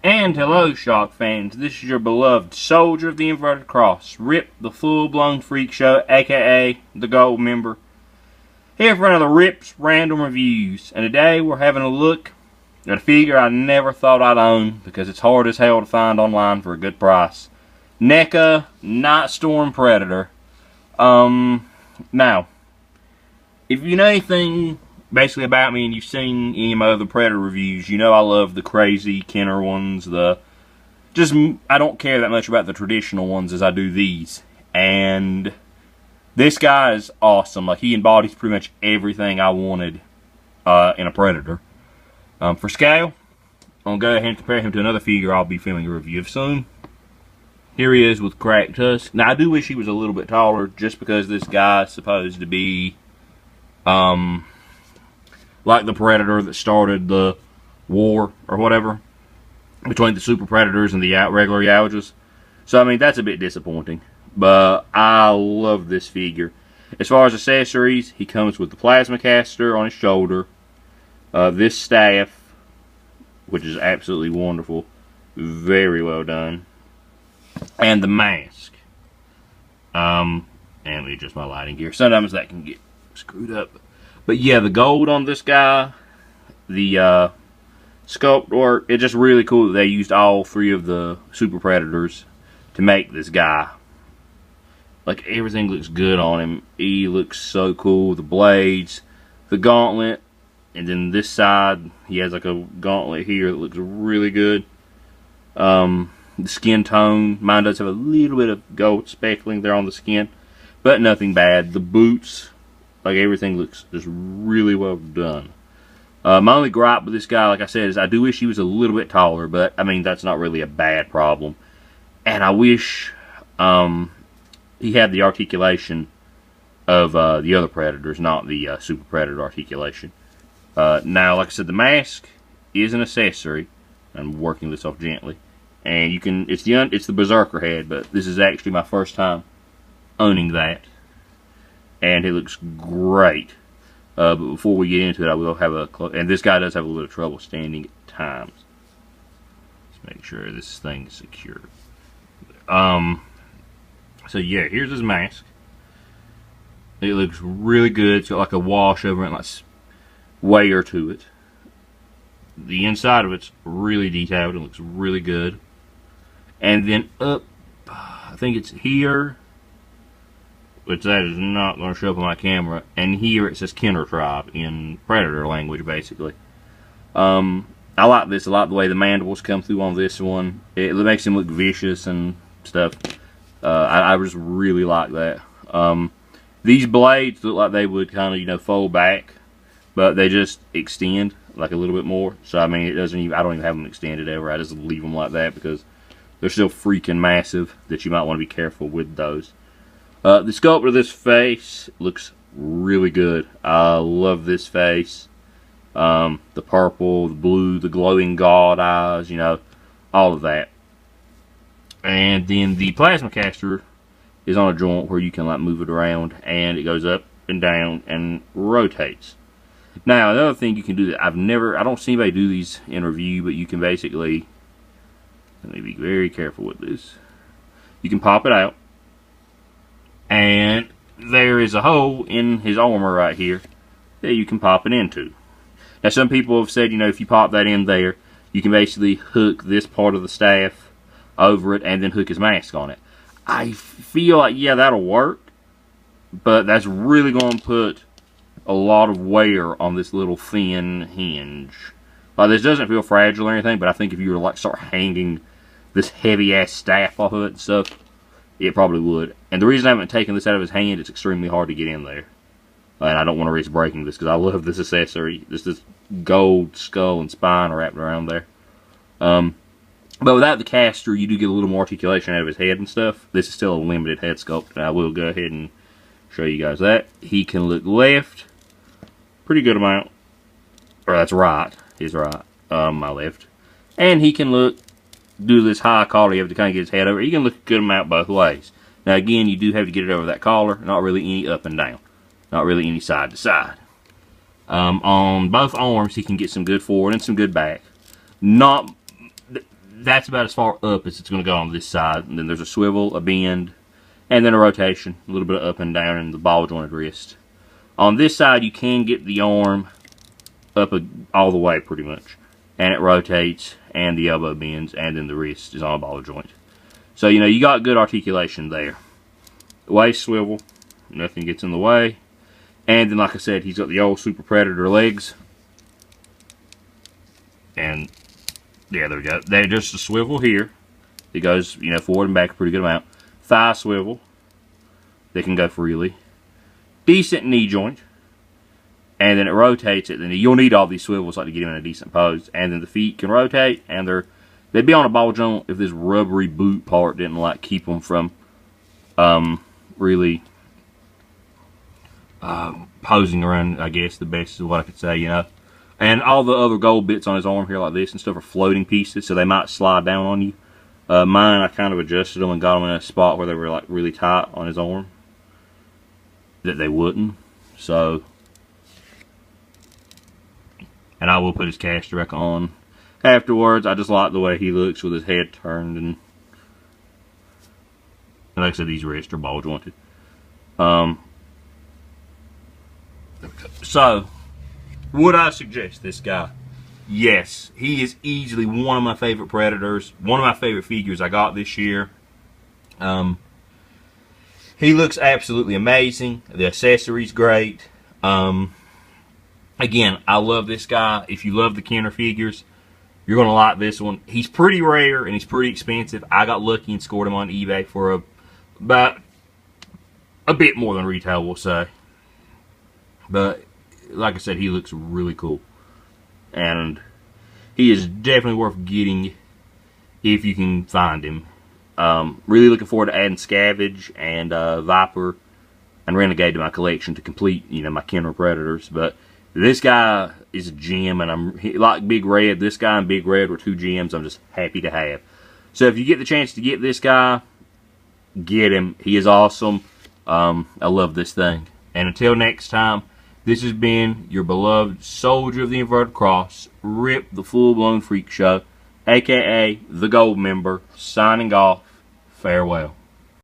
And hello, Shock fans. This is your beloved Soldier of the Inverted Cross, Rip the Full-Blown Freak Show, aka the Gold Member, here for another Rip's Random Reviews. And today we're having a look at a figure I never thought I'd own because it's hard as hell to find online for a good price. Neca Nightstorm Predator. Now, if you know anything basically about me and you've seen any of my other Predator reviews, you know I love the crazy Kenner ones, I don't care that much about the traditional ones as I do these. And this guy is awesome. Like, he embodies pretty much everything I wanted in a Predator. For scale, I'm going to go ahead and compare him to another figure I'll be filming a review of soon. Here he is with cracked tusk. Now, I do wish he was a little bit taller just because this guy is supposed to be like the Predator that started the war or whatever between the Super Predators and the regular Youtajas. So, I mean, that's a bit disappointing. But I love this figure. As far as accessories, he comes with the plasma caster on his shoulder, this staff, which is absolutely wonderful, very well done, and the mask. And let me adjust my lighting here. Sometimes that can get screwed up. But yeah, the gold on this guy, the sculpt work, it's just really cool that they used all three of the Super Predators to make this guy. Like, everything looks good on him. He looks so cool. The blades, the gauntlet, and then this side, he has like a gauntlet here that looks really good. The skin tone, mine does have a little bit of gold speckling there on the skin, but nothing bad. The boots, like, everything looks just really well done. My only gripe with this guy, like I said, is I do wish he was a little bit taller, but, I mean, that's not really a bad problem. And I wish he had the articulation of the other Predators, not the Super Predator articulation. Now, like I said, the mask is an accessory. I'm working this off gently. And you can, it's the Berserker head, but this is actually my first time owning that. And it looks great. But before we get into it, I will have and this guy does have a little trouble standing at times. Let's make sure this thing is secure. So yeah, here's his mask. It looks really good. It's got like a wash over it, like wear to it. The inside of it's really detailed. It looks really good. And then up, I think it's here, which that is not going to show up on my camera, and here it says Kenner Tribe in Predator language, basically. I like this. I like the way the mandibles come through on this one. It makes him look vicious and stuff. I just really like that. These blades look like they would kind of, you know, fold back, but they just extend like a little bit more. So, I mean, it doesn't even, I don't even have them extended ever. I just leave them like that because they're still freaking massive that you might want to be careful with those. The sculpt of this face looks really good. I love this face. The purple, the blue, the glowing god eyes, you know, all of that. And then the plasma caster is on a joint where you can like move it around, and it goes up and down and rotates. Now, another thing you can do that I don't see anybody do these in review, but you can basically, let me be very careful with this. You can pop it out, and there is a hole in his armor right here that you can pop it into. Now, some people have said, you know, if you pop that in there, you can basically hook this part of the staff over it and then hook his mask on it. I feel like, yeah, that'll work, but that's really going to put a lot of wear on this little thin hinge. Like, this doesn't feel fragile or anything, but I think if you were to like start hanging this heavy ass staff off of it and stuff, it probably would. And the reason I haven't taken this out of his hand, it's extremely hard to get in there. And I don't want to risk breaking this because I love this accessory. This gold skull and spine wrapped around there. But without the caster, you do get a little more articulation out of his head and stuff. This is still a limited head sculpt, and I will go ahead and show you guys that. He can look left, pretty good amount. Or that's right, he's right, my left. And he can look, do this high collar, you have to kind of get his head over. He can look a good amount both ways. Now again, you do have to get it over that collar, not really any up and down. Not really any side to side. On both arms, he can get some good forward and some good back. Not that's about as far up as it's going to go on this side. And then there's a swivel, a bend, and then a rotation. A little bit of up and down in the ball jointed wrist. On this side, you can get the arm up all the way pretty much. And it rotates, and the elbow bends, and then the wrist is on a ball joint. So, you know, you got good articulation there. Waist swivel, nothing gets in the way. And then, like I said, he's got the old Super Predator legs. And, yeah, there we go. They're just a swivel here. It goes, you know, forward and back a pretty good amount. Thigh swivel. They can go freely. Decent knee joint. And then it rotates it. Then you'll need all these swivels like to get him in a decent pose. And then the feet can rotate. And they'd be on a ball joint if this rubbery boot part didn't like keep them from really posing around, I guess, the best is what I could say, you know. And all the other gold bits on his arm here like this and stuff are floating pieces, so they might slide down on you. Mine, I kind of adjusted them and got them in a spot where they were like really tight on his arm that they wouldn't. So, and I will put his caster back on afterwards. I just like the way he looks with his head turned, and like I said, these wrists are ball jointed. So, would I suggest this guy? Yes, he is easily one of my favorite Predators. One of my favorite figures I got this year. He looks absolutely amazing. The accessory's great. Again, I love this guy. If you love the Kenner figures, you're going to like this one. He's pretty rare and he's pretty expensive. I got lucky and scored him on eBay for about a bit more than retail, we'll say. But, like I said, he looks really cool. And he is definitely worth getting if you can find him. Really looking forward to adding Scavenge and Viper and Renegade to my collection to complete, you know, my Kenner Predators. But this guy is a gem, and like Big Red. This guy and Big Red were two gems I'm just happy to have. So if you get the chance to get this guy, get him. He is awesome. I love this thing. And until next time, this has been your beloved Soldier of the Inverted Cross, Rip the Full-Blown Freak Show, a.k.a. the Gold Member, signing off. Farewell.